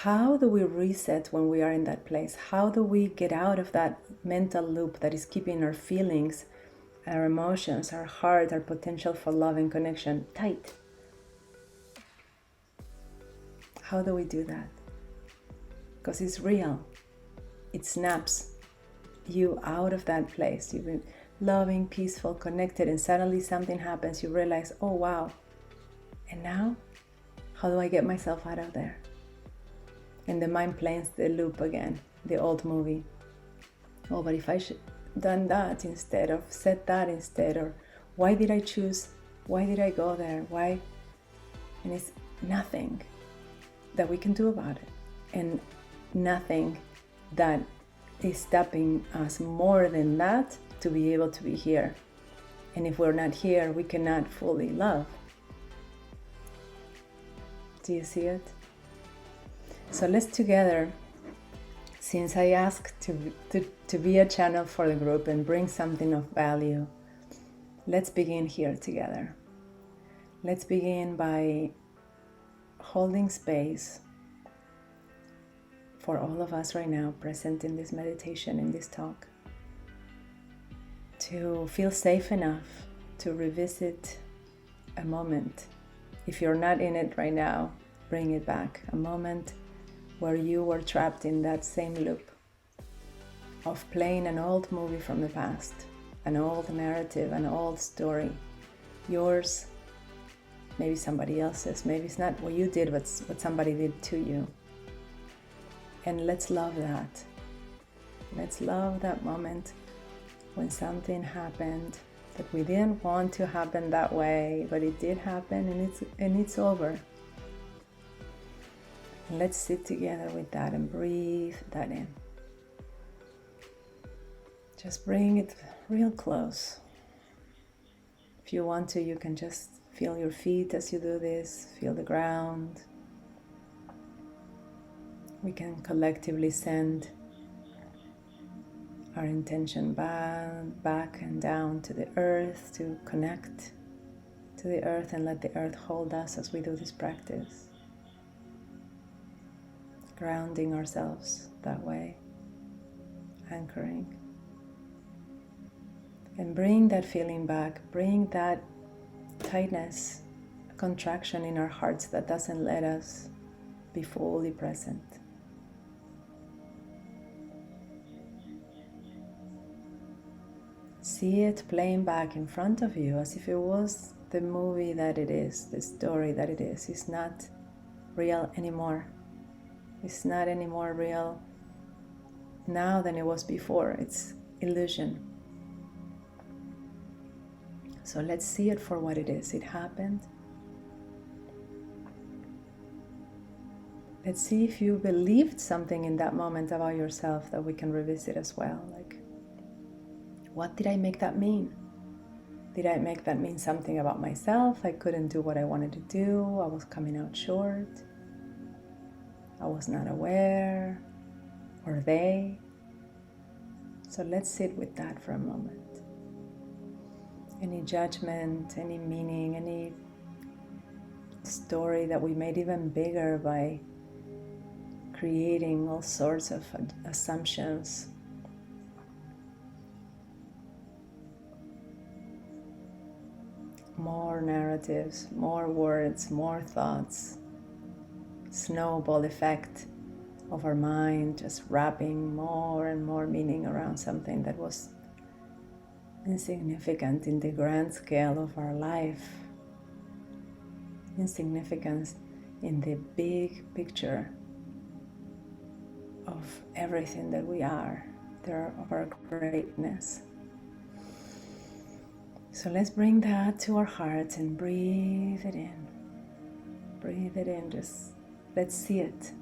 How do we reset when we are in that place? How do we get out of that mental loop that is keeping our feelings, our emotions, our heart, our potential for love and connection tight? How do we do that? Because it's real. It snaps you out of that place. You've been loving, peaceful, connected, and suddenly something happens. You realize, oh wow, and now how do I get myself out of there? And the mind plays the loop again, the old movie. Oh, but if I should done that instead, of said that instead, or why did I choose? Why did I go there? Why? And it's nothing that we can do about it, and nothing that is stopping us more than that to be able to be here. And if we're not here, we cannot fully love. Do you see it? So let's together, since I asked to be a channel for the group and bring something of value, let's begin here together. Let's begin by holding space for all of us right now present in this meditation, in this talk, to feel safe enough to revisit a moment. If you're not in it right now, bring it back. A moment where you were trapped in that same loop of playing an old movie from the past, an old narrative, an old story. Yours, maybe somebody else's, maybe it's not what you did, but what somebody did to you. And let's love that. Let's love that moment when something happened that we didn't want to happen that way, but it did happen, and it's over. And let's sit together with that and breathe that in. Just bring it real close. If you want to, you can just feel your feet as you do this, feel the ground. We can collectively send our intention back and down to the earth, to connect to the earth and let the earth hold us as we do this practice. Grounding ourselves that way, anchoring. And bring that feeling back, bring that tightness, contraction in our hearts that doesn't let us be fully present. See it playing back in front of you as if it was the movie that it is, the story that it is. It's not real anymore. It's not any more real now than it was before. It's illusion. So let's see it for what it is. It happened. Let's see if you believed something in that moment about yourself that we can revisit as well. Like, what did I make that mean? Did I make that mean something about myself? I couldn't do what I wanted to do. I was coming out short. I was not aware. Or they. So let's sit with that for a moment. Any judgment, any meaning, any story that we made even bigger by creating all sorts of assumptions. More narratives, more words, more thoughts. Snowball effect of our mind just wrapping more and more meaning around something that was insignificant in the grand scale of our life. Insignificance in the big picture of everything that we are, of our greatness. So let's bring that to our hearts and breathe it in. Breathe it in, just let's see it.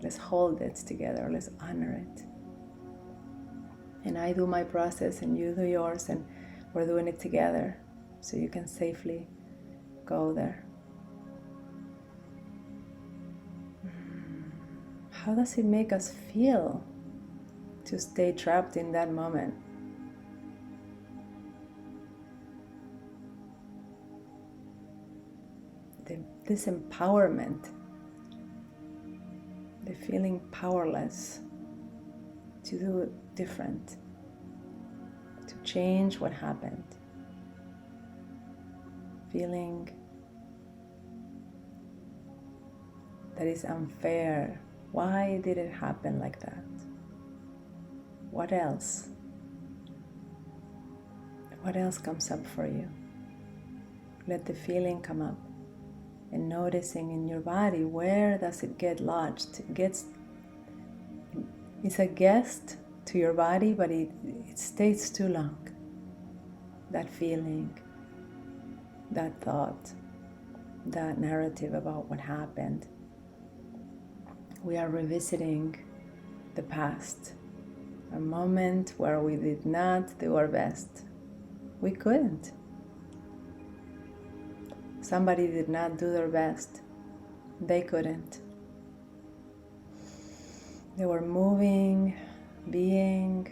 Let's hold it together, let's honor it. And I do my process and you do yours, and we're doing it together so you can safely go there. How does it make us feel to stay trapped in that moment? This empowerment the feeling powerless to do different, to change what happened, feeling that is unfair. Why did it happen like that? What else? What else comes up for you? Let the feeling come up, and noticing in your body, where does it get lodged? It's a guest to your body, but it stays too long. That feeling, that thought, that narrative about what happened. We are revisiting the past, a moment where we did not do our best. We couldn't. Somebody did not do their best. They couldn't. They were moving, being,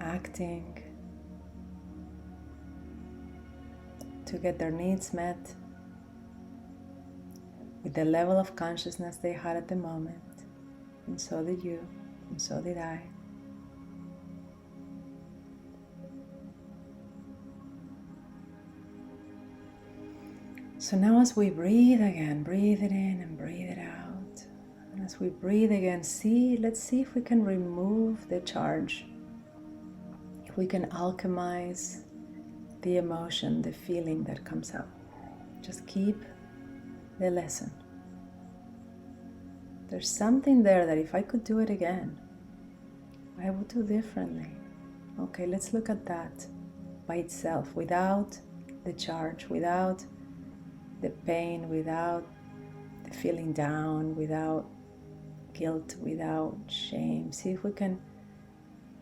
acting to get their needs met with the level of consciousness they had at the moment. And so did you, and so did I. So now as we breathe again, breathe it in and breathe it out. And as we breathe again, let's see if we can remove the charge. If we can alchemize the emotion, the feeling that comes up. Just keep the lesson. There's something there that if I could do it again, I would do differently. Okay, let's look at that by itself, without the charge, without the pain, without the feeling down, without guilt, without shame. See if we can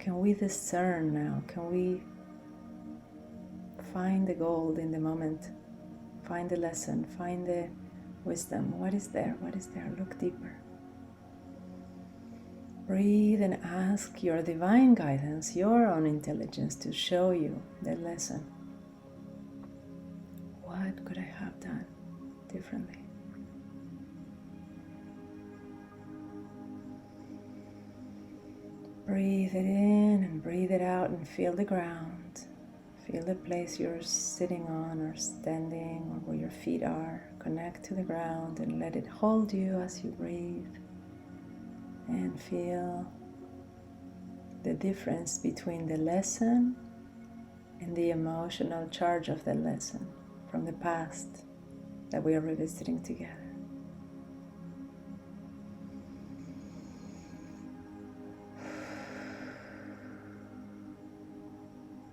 we discern now? Can we find the gold in the moment? Find the lesson, find the wisdom. What is there? What is there? Look deeper. Breathe and ask your divine guidance, your own intelligence, to show you the lesson. What could I have done differently? Breathe it in and breathe it out and feel the ground. Feel the place you're sitting on or standing or where your feet are. Connect to the ground and let it hold you as you breathe. And feel the difference between the lesson and the emotional charge of the lesson from the past that we are revisiting together.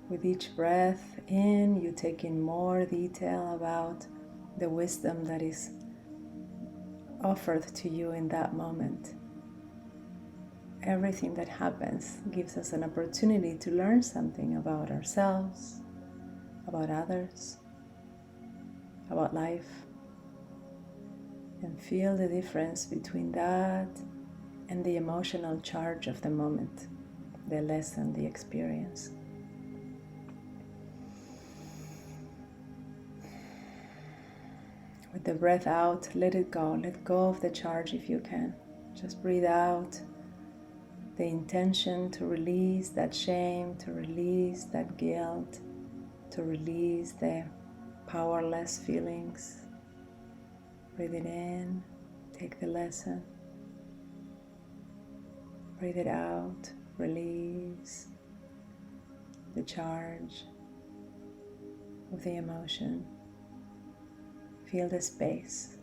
With each breath in, you take in more detail about the wisdom that is offered to you in that moment. Everything that happens gives us an opportunity to learn something about ourselves, about others, about life, and feel the difference between that and the emotional charge of the moment, the lesson, the experience. With the breath out, let it go. Let go of the charge if you can. Just breathe out the intention to release that shame, to release that guilt, to release the powerless feelings. Breathe it in, take the lesson. Breathe it out, release the charge of the emotion. Feel the space.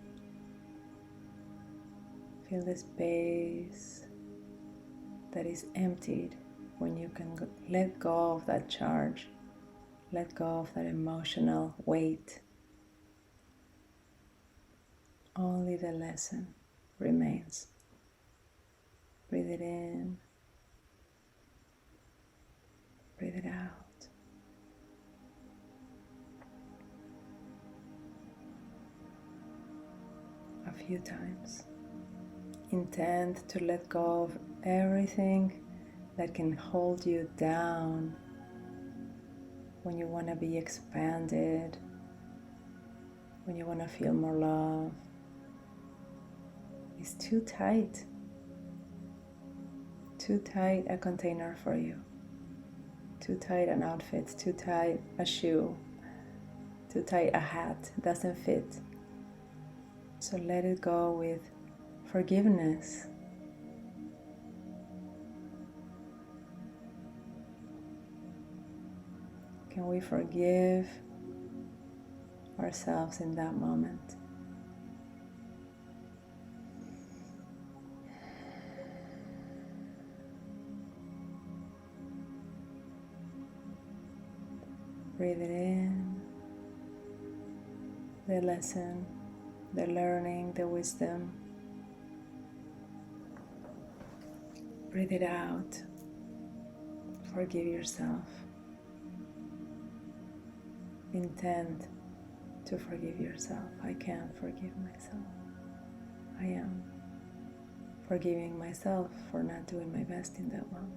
Feel the space that is emptied when you can let go of that charge, let go of that emotional weight. Only the lesson remains. Breathe it in, breathe it out. A few times. Intend to let go of everything that can hold you down when you want to be expanded, when you want to feel more love, is too tight a container for you, too tight an outfit, too tight a shoe, too tight a hat, doesn't fit. So let it go with forgiveness. Can we forgive ourselves in that moment? Breathe it in, the lesson, the learning, the wisdom. Breathe it out. Forgive yourself. Intend to forgive yourself. I can forgive myself. I am forgiving myself for not doing my best in that moment.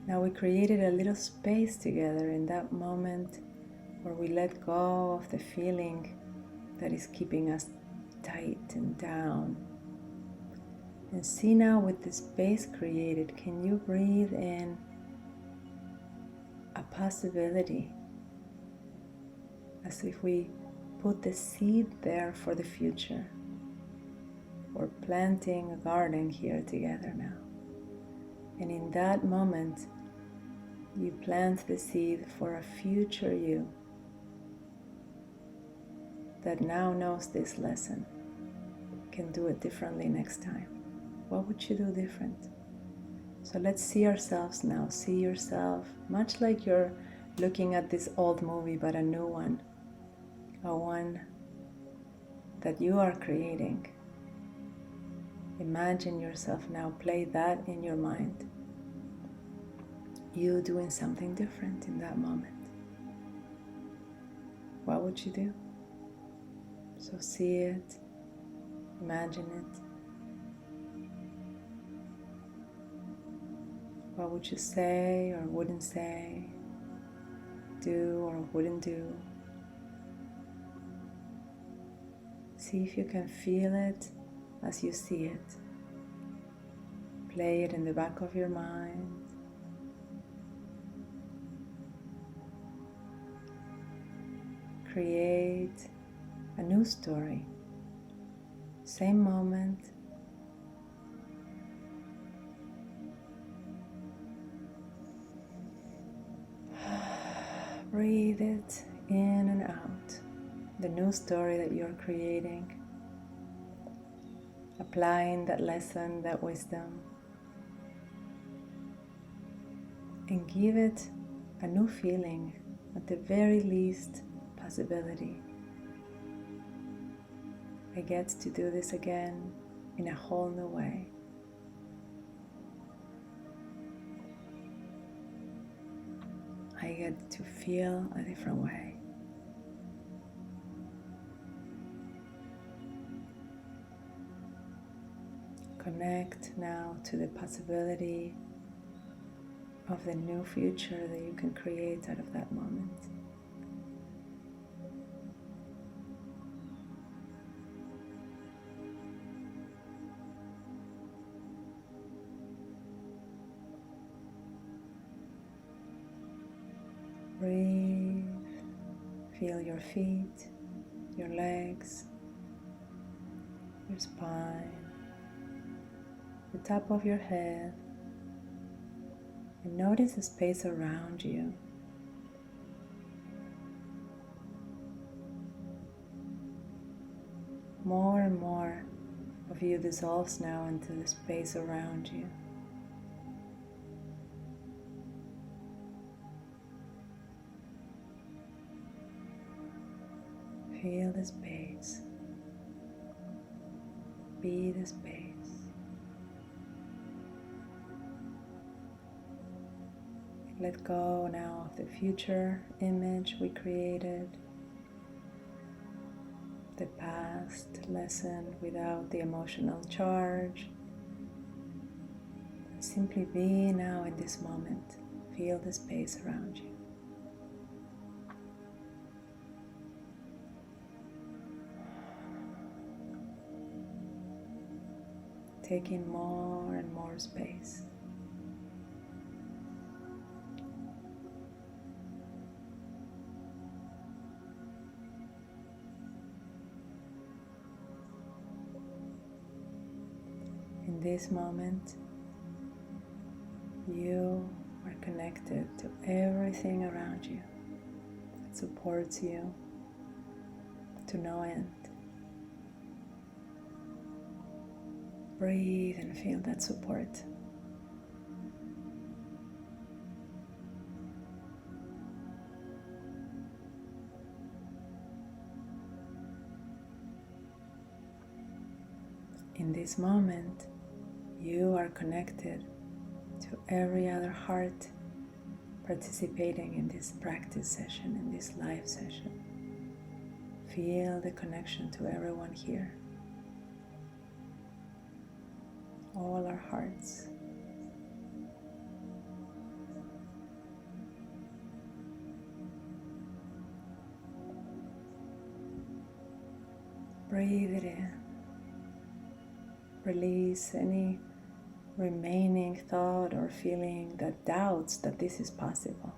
Now we created a little space together in that moment where we let go of the feeling that is keeping us tight and down. And see now, with the space created, can you breathe in a possibility, as if we put the seed there for the future. We're planting a garden here together now. And in that moment, you plant the seed for a future you that now knows this lesson, can do it differently next time. What would you do different? So let's see ourselves now. See yourself much like you're looking at this old movie, but a new one. A one that you are creating. Imagine yourself now, play that in your mind. You doing something different in that moment. What would you do? So see it, imagine it. What would you say or wouldn't say, do or wouldn't do? See if you can feel it as you see it. Play it in the back of your mind. Create a new story. Same moment. Breathe it in and out. The new story that you're creating. Applying that lesson, that wisdom. And give it a new feeling, at the very least, possibility. I get to do this again in a whole new way. I get to feel a different way. Connect now to the possibility of the new future that you can create out of that moment. Breathe, feel your feet, your legs, your spine, the top of your head, and notice the space around you. More and more of you dissolves now into the space around you. Feel the space. Be the space. Let go now of the future image we created, the past lesson without the emotional charge. Simply be now in this moment. Feel the space around you. Taking more and more space. In this moment, you are connected to everything around you that supports you to no end. Breathe and feel that support. In this moment, you are connected to every other heart participating in this practice session, in this live session. Feel the connection to everyone here. All our hearts. Breathe it in. Release any remaining thought or feeling that doubts that this is possible.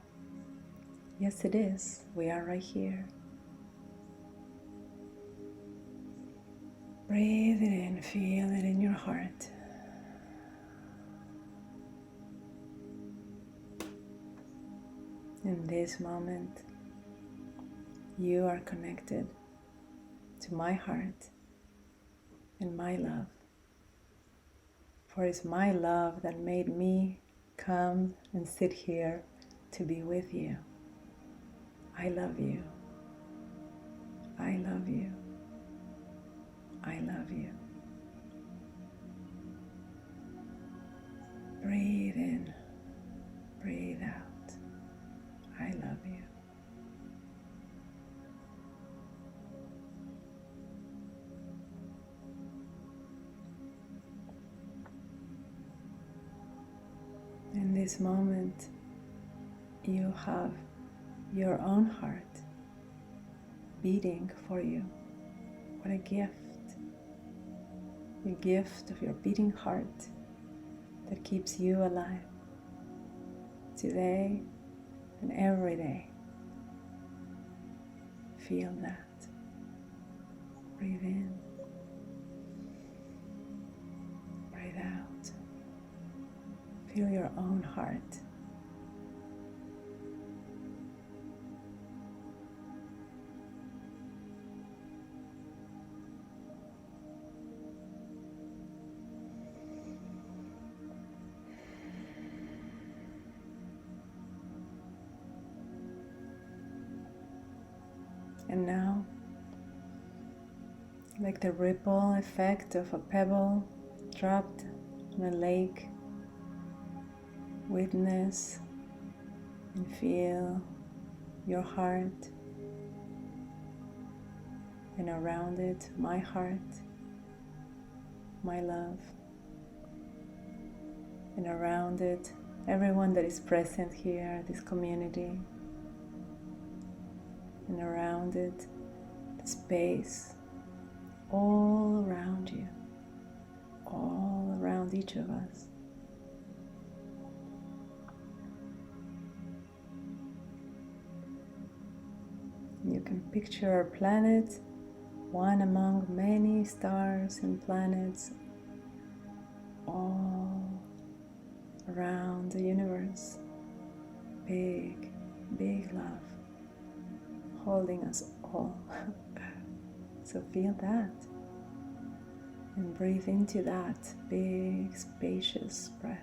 Yes, it is. We are right here. Breathe it in. Feel it in your heart. In this moment, you are connected to my heart and my love. For it's my love that made me come and sit here to be with you. I love you. I love you. I love you. Breathe in. Breathe out. I love you. In this moment, you have your own heart beating for you. What a gift. The gift of your beating heart that keeps you alive today and every day. Feel that. Breathe in. Breathe out. Feel your own heart. And now, like the ripple effect of a pebble dropped on a lake, witness and feel your heart, and around it, my heart, my love, and around it, everyone that is present here, this community, and around it, the space all around you, all around each of us. You can picture our planet, one among many stars and planets all around the universe. Big, big love holding us all. So feel that and breathe into that big, spacious breath.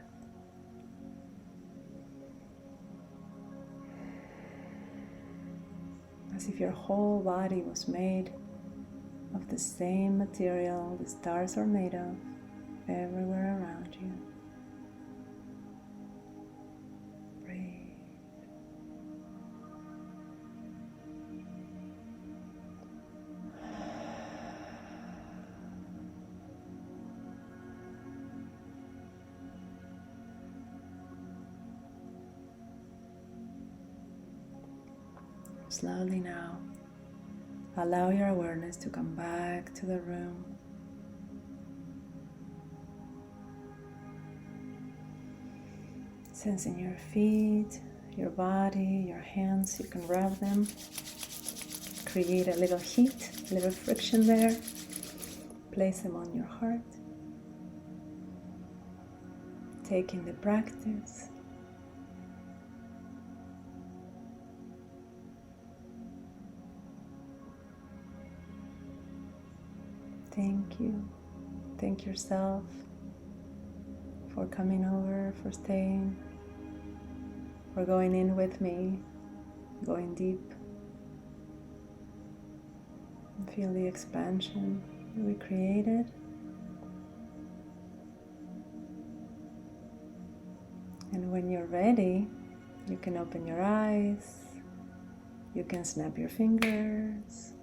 As if your whole body was made of the same material the stars are made of everywhere around you. Breathe. slowly now, allow your awareness to come back to the room. Sensing your feet, your body, your hands, you can rub them. Create a little heat, a little friction there. Place them on your heart. Taking the practice. Thank you. Thank yourself for coming over, for staying, for going in with me, going deep. And feel the expansion that we created. And when you're ready, you can open your eyes, you can snap your fingers,